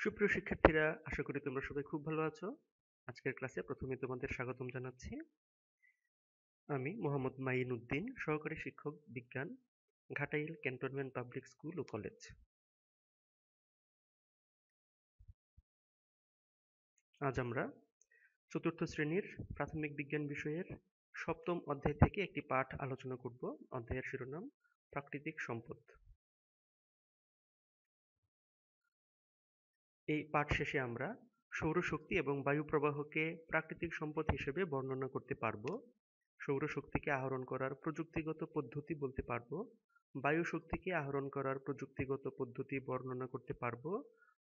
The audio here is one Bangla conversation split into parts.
সুপ্রিয় শিক্ষার্থীরা, আশা করি তোমরা সবাই খুব ভালো আছো। আজকের ক্লাসে প্রথমে তোমাদের স্বাগতম জানাচ্ছি। আমি মোহাম্মদ মাইন উদ্দিন, সহকারী শিক্ষক বিজ্ঞান, ঘাটাইল ক্যান্টনমেন্ট পাবলিক স্কুল ও কলেজ। আজ আমরা চতুর্থ শ্রেণীর প্রাথমিক বিজ্ঞান বিষয়ের সপ্তম অধ্যায় থেকে একটি পাঠ আলোচনা করব। অধ্যায়ের শিরোনাম প্রাকৃতিক সম্পদ। এই পাঠ শেষে আমরা সৌরশক্তি এবং বায়ু প্রবাহকে প্রাকৃতিক সম্পদ হিসেবে বর্ণনা করতে পারব। সৌরশক্তিকে আহরণ করার প্রযুক্তিগত পদ্ধতি বলতে পারব, বায়ু শক্তিকে আহরণ করার প্রযুক্তিগত পদ্ধতি বর্ণনা করতে পারব,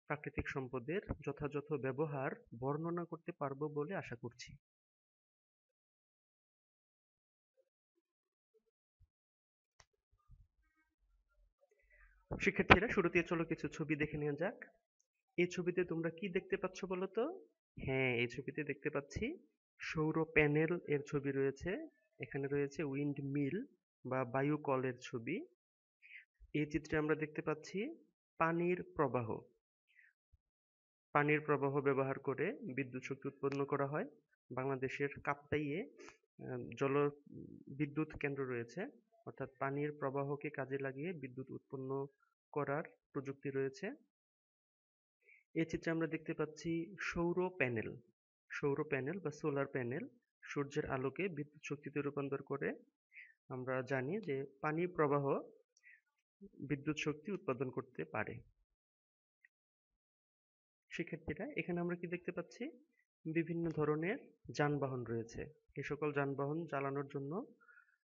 প্রাকৃতিক সম্পদের যথাযথ ব্যবহার বর্ণনা করতে পারব বলে আশা করছি। শিক্ষার্থীরা, শুরুতে চলো কিছু ছবি দেখে নেওয়া যাক। এই ছবিতে তোমরা কি দেখতে পাচ্ছ বলো তো? হ্যাঁ, এই ছবিতে দেখতে পাচ্ছি সৌর প্যানেল এর ছবি রয়েছে। এখানে রয়েছে উইন্ড মিল বা বায়ু কলের ছবি। এই চিত্রে আমরা দেখতে পাচ্ছি পানির প্রবাহ। পানির প্রবাহ ব্যবহার করে বিদ্যুৎ শক্তি উৎপন্ন করা হয়। বাংলাদেশের কাপ্তাইয়ে জল বিদ্যুৎ কেন্দ্র রয়েছে, অর্থাৎ পানির প্রবাহকে কাজে লাগিয়ে বিদ্যুৎ উৎপন্ন করার প্রযুক্তি রয়েছে। এই চিত্রে আমরা দেখতে পাচ্ছি সৌর প্যানেল। সৌর প্যানেল বা সোলার প্যানেল সূর্যের আলোকে বিদ্যুৎ শক্তিতে রূপান্তর করে। আমরা জানি যে পানির প্রবাহ বিদ্যুৎ শক্তি উৎপাদন করতে পারে। শিক্ষার্থীরা, এখানে আমরা কি দেখতে পাচ্ছি? বিভিন্ন ধরনের যানবাহন রয়েছে। এই সকল যানবাহন চালানোর জন্য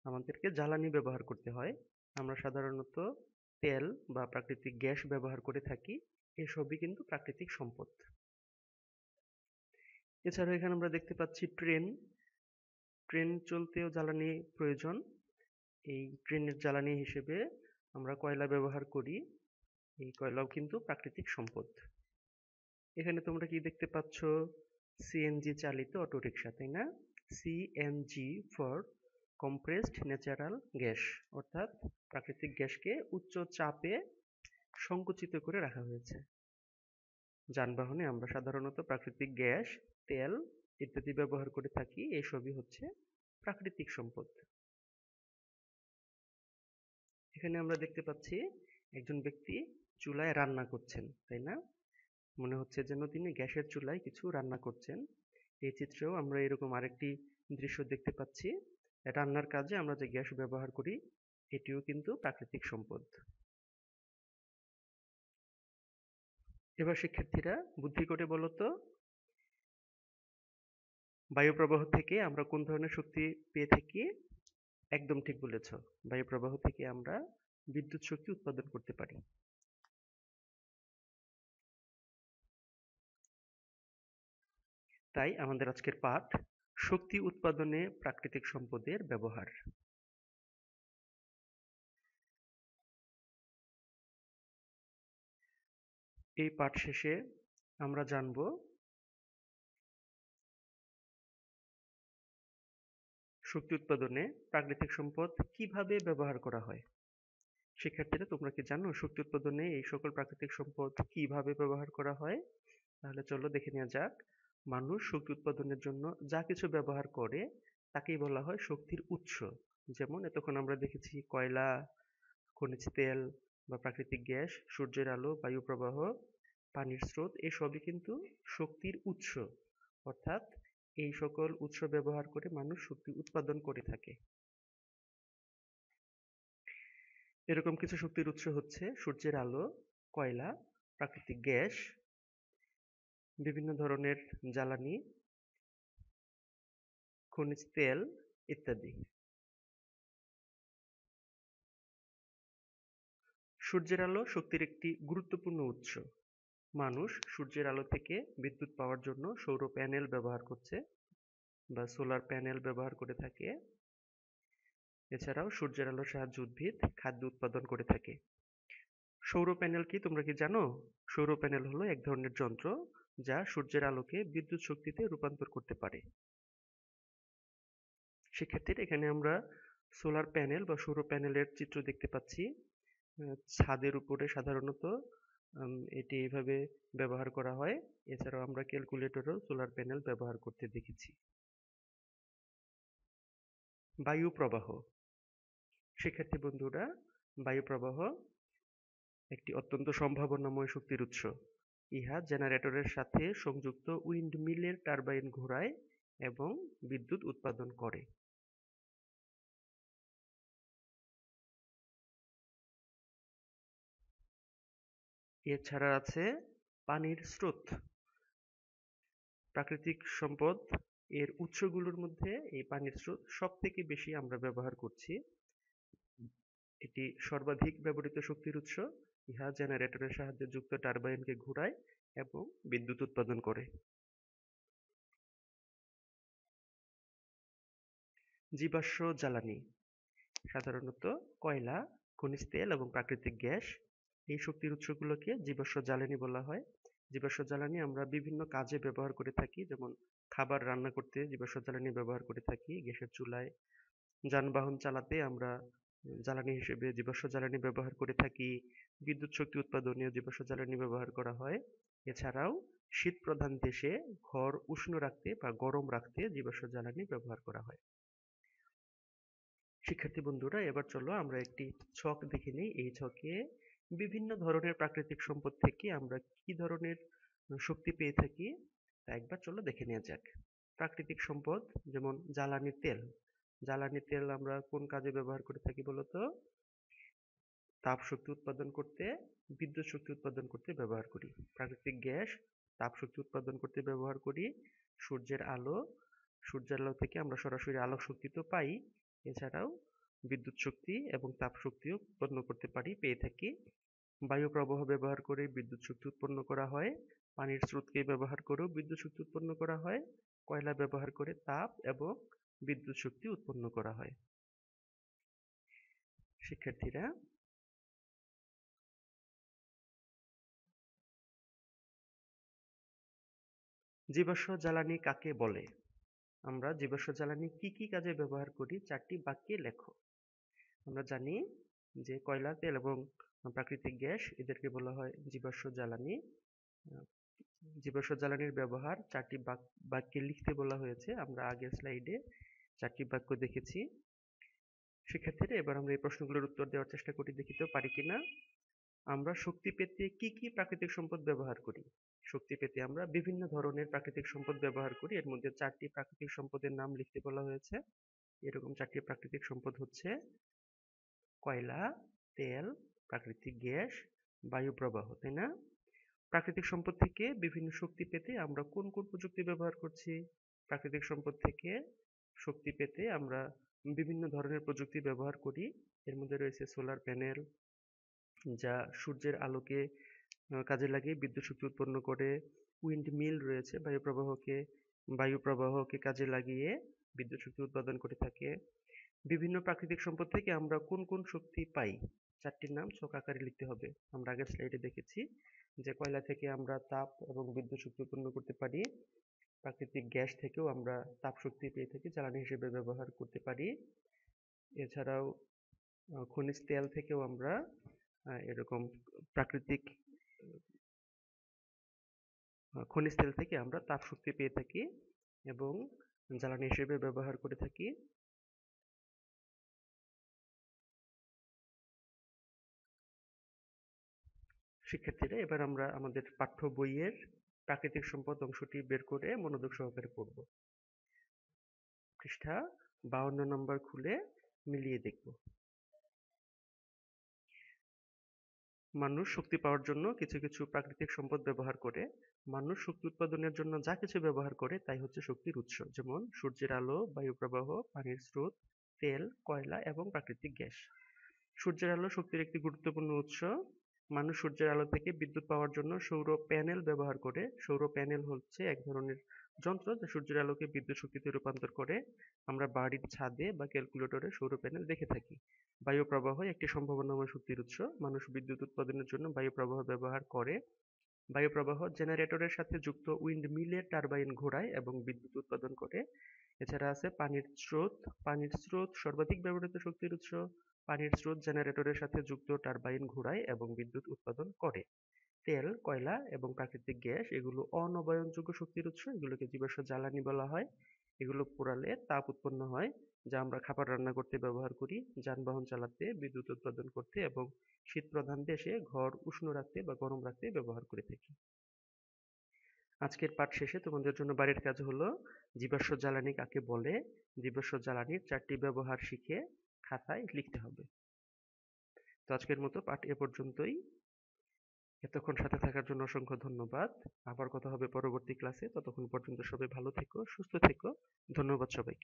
আমাদেরকে জ্বালানি ব্যবহার করতে হয়। আমরা সাধারণত তেল বা প্রাকৃতিক গ্যাস ব্যবহার করে থাকি। এসবই কিন্তু প্রাকৃতিক সম্পদ। এছাড়াও এখানে আমরা দেখতে পাচ্ছি ট্রেন। ট্রেন চলতেও জ্বালানি প্রয়োজন। এই ট্রেনের জ্বালানি হিসেবে আমরা কয়লা ব্যবহার করি। এই কয়লাও কিন্তু প্রাকৃতিক সম্পদ। এখানে তোমরা কি দেখতে পাচ্ছ? সিএনজি চালিত অটোরিকশা, তাই না? CNG for compressed natural gas, অর্থাৎ প্রাকৃতিক গ্যাসকে উচ্চ চাপে সংকুচিত করে রাখা হয়েছে। যানবাহনে আমরা সাধারণত প্রাকৃতিক গ্যাস, তেল ইত্যাদি ব্যবহার করে থাকি। এসবই হচ্ছে প্রাকৃতিক সম্পদ। এখানে আমরা দেখতে পাচ্ছি একজন ব্যক্তি চুলায় রান্না করছেন, তাই না? মনে হচ্ছে যেন তিনি গ্যাসের চুলায় কিছু রান্না করছেন। এই চিত্রেও আমরা এরকম আরেকটি দৃশ্য দেখতে পাচ্ছি। রান্নার কাজে আমরা যে গ্যাস ব্যবহার করি, এটিও কিন্তু প্রাকৃতিক সম্পদ। এবার শিক্ষার্থীরা বুদ্ধি করে বলো তো, বায়ু প্রবাহ থেকে আমরা কোন ধরনের শক্তি পেয়ে থাকি? একদম ঠিক বলেছ, বায়ু প্রবাহ থেকে আমরা বিদ্যুৎ শক্তি উৎপাদন করতে পারি। তাই আমাদের আজকের পাঠ শক্তি উৎপাদনে প্রাকৃতিক সম্পদের ব্যবহার। এই পাঠ শেষে আমরা জানব শক্তি উৎপাদনে প্রাকৃতিক সম্পদ কিভাবে ব্যবহার করা হয়। শিক্ষার্থীরা, তোমরা কি জানো শক্তি উৎপাদনে এই সকল প্রাকৃতিক সম্পদ কিভাবে ব্যবহার করা হয়? তাহলে চলো দেখে নেওয়া যাক। মানুষ শক্তি উৎপাদনের জন্য যা কিছু ব্যবহার করে তাকেই বলা হয় শক্তির উৎস। যেমন এতক্ষণ আমরা দেখেছি কয়লা, খনিজ তেল বা প্রাকৃতিক গ্যাস, সূর্যের আলো, বায়ু প্রবাহ, পানির স্রোত, এসবই কিন্তু শক্তির উৎস। অর্থাৎ এই সকল উৎস ব্যবহার করে মানুষ শক্তি উৎপাদন করে থাকে। এরকম কিছু শক্তির উৎস হচ্ছে সূর্যের আলো, কয়লা, প্রাকৃতিক গ্যাস, বিভিন্ন ধরনের জ্বালানি, খনিজ তেল ইত্যাদি। সূর্যের আলো শক্তির একটি গুরুত্বপূর্ণ উৎস। মানুষ সূর্যের আলো থেকে বিদ্যুৎ পাওয়ার জন্য সৌর প্যানেল ব্যবহার করছে বা সোলার প্যানেল ব্যবহার করে থাকে। এছাড়াও সূর্যের আলোর সাহায্যে উদ্ভিদ খাদ্য উৎপাদন করে থাকে। সৌর প্যানেল কি তোমরা কি জানো? সৌর প্যানেল হলো এক ধরনের যন্ত্র যা সূর্যের আলোকে বিদ্যুৎ শক্তিতে রূপান্তর করতে পারে। শিক্ষার্থীরা, এখানে আমরা সোলার প্যানেল বা সৌর প্যানেলের চিত্র দেখতে পাচ্ছি। ছাদের উপরে সাধারণত এটি এইভাবে ব্যবহার করা হয়। এছাড়াও আমরা ক্যালকুলেটরেও সোলার প্যানেল ব্যবহার করতে দেখেছি। বায়ু প্রবাহ। শিক্ষার্থী বন্ধুরা, বায়ু প্রবাহ একটি অত্যন্ত সম্ভাবনাময় শক্তির উৎস। ইহা জেনারেটরের সাথে সংযুক্ত উইন্ডমিলের টারবাইন ঘোরায় এবং বিদ্যুৎ উৎপাদন করে। এছাড়া আছে পানির স্রোত। প্রাকৃতিক সম্পদ এর উৎসগুলোর মধ্যে এই পানির স্রোত সবথেকে বেশি আমরা ব্যবহার করছি। এটি সর্বাধিক ব্যবহৃত শক্তির উৎস। ইহা জেনারেটরের সাহায্যে যুক্ত টারবাইনকে ঘোরায় এবং বিদ্যুৎ উৎপাদন করে। জীবাশ্ম জ্বালানি, সাধারণত কয়লা, খনিজ তেল এবং প্রাকৃতিক গ্যাস, এই শক্তির উৎসগুলোকে জীবাশ্ম জ্বালানি বলা হয়। জীবাশ্ম জ্বালানি আমরা বিভিন্ন কাজে ব্যবহার করে থাকি, যেমন খাবার রান্না করতে জীবাশ্ম জ্বালানি ব্যবহার করে থাকি, গ্যাসের চুলায়, যানবাহন চালাতে আমরা জ্বালানি হিসেবে জীবাশ্ম জ্বালানি ব্যবহার করে থাকি, বিদ্যুৎ শক্তি উৎপাদনেও জীবাশ্ম জ্বালানি ব্যবহার করা হয়। এছাড়াও শীত প্রধান দেশে ঘর উষ্ণ রাখতে বা গরম রাখতে জীবাশ্ম জ্বালানি ব্যবহার করা হয়। শিক্ষার্থী বন্ধুরা, এবার চলো আমরা একটি ছক দেখে নিই। এই ছকে বিভিন্ন ধরনের প্রাকৃতিক সম্পদ থেকে আমরা কি ধরনের শক্তি পেয়ে থাকি তা একবার চলো দেখে নেওয়া যাক। প্রাকৃতিক সম্পদ যেমন জ্বালানি তেল। জ্বালানি তেল আমরা কোন কাজে ব্যবহার করে থাকি বলতো? তাপ শক্তি উৎপাদন করতে, বিদ্যুৎ শক্তি উৎপাদন করতে ব্যবহার করি। প্রাকৃতিক গ্যাস তাপ শক্তি উৎপাদন করতে ব্যবহার করি। সূর্যের আলো, সূর্যের আলো থেকে আমরা সরাসরি আলোক শক্তি তো পাই, এছাড়াও বিদ্যুৎ শক্তি এবং তাপ শক্তিও উৎপন্ন করতে পারি, পেয়ে থাকি। বায়ু প্রবাহ ব্যবহার করে বিদ্যুৎ শক্তি উৎপন্ন করা হয়। পানির স্রোতকে ব্যবহার করেও বিদ্যুৎ শক্তি উৎপন্ন করা হয়। কয়লা ব্যবহার করে তাপ এবং বিদ্যুৎ শক্তি উৎপন্ন করা হয়। শিক্ষার্থীরা, জীবাশ্ম জ্বালানি কাকে বলে? আমরা জীবাশ্ম জ্বালানি কি কি কাজে ব্যবহার করি 4টি বাক্যে লেখো। আমরা জানি যে কয়লা, তেল এবং প্রাকৃতিক গ্যাস এদেরকে বলা হয় জীবাশ্ম জ্বালানি। জীবাশ্ম জ্বালানির ব্যবহার 4টি বাক্যে লিখতে বলা হয়েছে। আমরা আগের স্লাইডে 4টি বাক্য দেখেছি। শিক্ষার্থীরা, এবার আমরা এই প্রশ্নগুলোর উত্তর দেওয়ার চেষ্টা করি, দেখি তো পারি কিনা। আমরা শক্তি পেতে কি কি প্রাকৃতিক সম্পদ ব্যবহার করি? শক্তি পেতে আমরা বিভিন্ন ধরনের প্রাকৃতিক সম্পদ ব্যবহার করি। এর মধ্যে 4টি প্রাকৃতিক সম্পদের নাম লিখতে বলা হয়েছে। এরকম 4টি প্রাকৃতিক সম্পদ হচ্ছে কয়লা, তেল, প্রাকৃতিক গ্যাস, বায়ু প্রবাহ, তাই না? প্রাকৃতিক সম্পদ থেকে বিভিন্ন শক্তি পেতে আমরা কোন কোন প্রযুক্তি ব্যবহার করছি? প্রাকৃতিক সম্পদ থেকে শক্তি পেতে আমরা বিভিন্ন ধরনের প্রযুক্তি ব্যবহার করি। এর মধ্যে রয়েছে সোলার প্যানেল, যা সূর্যের আলোকে কাজে লাগিয়ে বিদ্যুৎ শক্তি উৎপন্ন করে। উইন্ড মিল রয়েছে, বায়ু প্রবাহকে কাজে লাগিয়ে বিদ্যুৎ শক্তি উৎপাদন করে থাকে। বিভিন্ন প্রাকৃতিক সম্পদ থেকে আমরা কোন কোন শক্তি পাই? 4টির নাম ছক আকারে লিখতে হবে। আমরা আগের স্লাইডে দেখেছি যে কয়লা থেকে আমরা তাপ এবং বিদ্যুৎ শক্তি উৎপন্ন করতে পারি। প্রাকৃতিক গ্যাস থেকেও আমরা তাপ শক্তি পেয়ে থাকি, জ্বালানি হিসেবে ব্যবহার করতে পারি। এছাড়াও খনিজ তেল থেকেও আমরা এরকম প্রাকৃতিক খনিজ তেল থেকে আমরা তাপ শক্তি পেয়ে থাকি এবং জ্বালানি হিসেবে ব্যবহার করে থাকি। শিক্ষার্থীরা, এবার আমরা আমাদের পাঠ্য বইয়ের প্রাকৃতিক সম্পদ অংশটি বের করে মনোযোগ সহকারে পড়ব। পৃষ্ঠা 52 নম্বর খুলে মিলিয়ে দেখব। মানুষ শক্তি পাওয়ার জন্য কিছু কিছু প্রাকৃতিক সম্পদ ব্যবহার করে। মানুষ শক্তি উৎপাদনের জন্য যা কিছু ব্যবহার করে তাই হচ্ছে শক্তির উৎস, যেমন সূর্যের আলো, বায়ু প্রবাহ, পানির স্রোত, তেল, কয়লা এবং প্রাকৃতিক গ্যাস। সূর্যের আলো শক্তির একটি গুরুত্বপূর্ণ উৎস। মানুষ সূর্যের আলো থেকে বিদ্যুৎ পাওয়ার জন্য সৌর প্যানেল ব্যবহার করে। সৌর প্যানেল হচ্ছে এক ধরনের যন্ত্র যা সূর্যের আলোকে বিদ্যুৎ শক্তিতে রূপান্তর করে। আমরা বাড়ির ছাদে বা ক্যালকুলেটরে সৌর প্যানেল দেখে থাকি। বায়ু প্রবাহ একটি সম্ভাবনাময় শক্তির উৎস। মানুষ বিদ্যুৎ উৎপাদনের জন্য বায়ু প্রবাহ ব্যবহার করে। বায়ু প্রবাহ জেনারেটরের সাথে যুক্ত উইন্ড মিলের টারবাইন ঘোরায় এবং বিদ্যুৎ উৎপাদন করে। এছাড়া আছে পানির স্রোত। পানির স্রোত সর্বাধিক ব্যবহৃত শক্তির উৎস। পানির স্রোত জেনারেটরের সাথে যুক্ত টারবাইন ঘোরায় এবং বিদ্যুৎ উৎপাদন করে। তেল, কয়লা এবং প্রাকৃতিক গ্যাস এগুলো অনবায়নযোগ্য শক্তির উৎস। এগুলোকে জীবাশ্ম জ্বালানি বলা হয়। এগুলো পোড়ালে তাপ উৎপন্ন হয়, যা আমরা খাবার রান্না করতে ব্যবহার করি, যানবাহন চালাতে, বিদ্যুৎ উৎপাদন করতে এবং শীতপ্রধান দেশে ঘর উষ্ণ রাখতে বা গরম রাখতে ব্যবহার করে থাকি। আজকের পাঠ শেষে তোমাদের জন্য বাড়ির কাজ হলো জীবাশ্ম জ্বালানি কাকে বলে, জীবাশ্ম জ্বালানির 4টি ব্যবহার শিখে খাতায় লিখতে হবে। তো আজকের মতো পাঠ এ পর্যন্তই। এতক্ষণ সাথে থাকার জন্য অসংখ্য ধন্যবাদ। আবার কথা হবে পরবর্তী ক্লাসে। ততক্ষণ পর্যন্ত সবাই ভালো থেকো, সুস্থ থেকো। ধন্যবাদ সবাইকে।